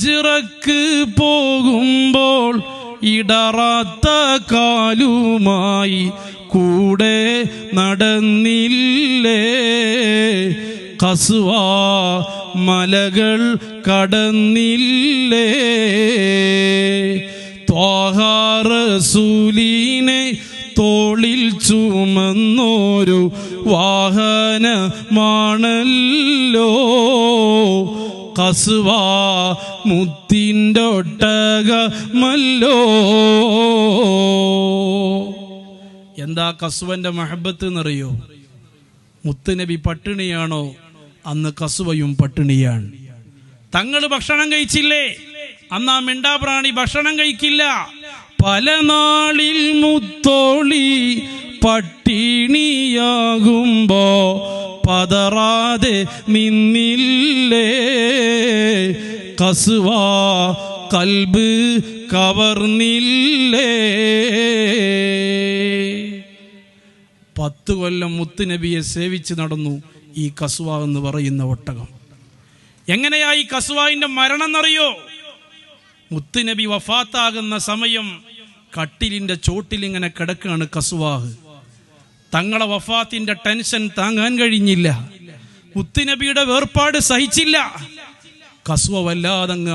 ഹിജ്റക്ക് പോകുമ്പോൾ ഇടറാത്ത കാലുമായി കൂടെ നടന്നില്ലേ, ഖസ്വ മലകൾ കടന്നില്ലേ, ത്വാഹ റസൂലിനെ തോളിൽ ചുമന്നൊരു വാഹനമാണല്ലോ ഖസ്വ മുത്തിൻ്റെ ഒട്ടകമല്ലോ. എന്താ ഖസ്വന്റെ മഹബത്ത് എന്നറിയോ? മുത്തുനബി പട്ടിണിയാണോ? അന്ന് ഖസ്വയും പട്ടിണിയാണ്. തങ്ങൾ ഭക്ഷണം കഴിച്ചില്ലേ? അന്ന് ആ മിണ്ടാപ്രാണി ഭക്ഷണം കഴിക്കില്ല. പല നാളിൽ മുത്തോളി പട്ടിണിയാകുമ്പോ പതറാതെ നിന്നില്ലേ, ഖസ്വ കൽബ് കവർന്നില്ലേ. 10 കൊല്ലം മുത്തുനബിയെ സേവിച്ച് നടന്നു ഈ ഖസ്വ എന്ന് പറയുന്ന ഒട്ടകം. എങ്ങനെയാ ഈ ഖസ്വാവിന്റെ മരണം എന്നറിയോ? മുത്തുനബി വഫാത്താകുന്ന സമയം കട്ടിലിന്റെ ചോട്ടിലിങ്ങനെ കിടക്കുകയാണ് ഖസ്വാഹ്. തങ്ങളെ വഫാത്തിന്റെ ടെൻഷൻ താങ്ങാൻ കഴിഞ്ഞില്ല. മുത്തുനബിയുടെ വേർപാട് സഹിച്ചില്ല. ഖസ്വ വല്ലാതങ്ങ്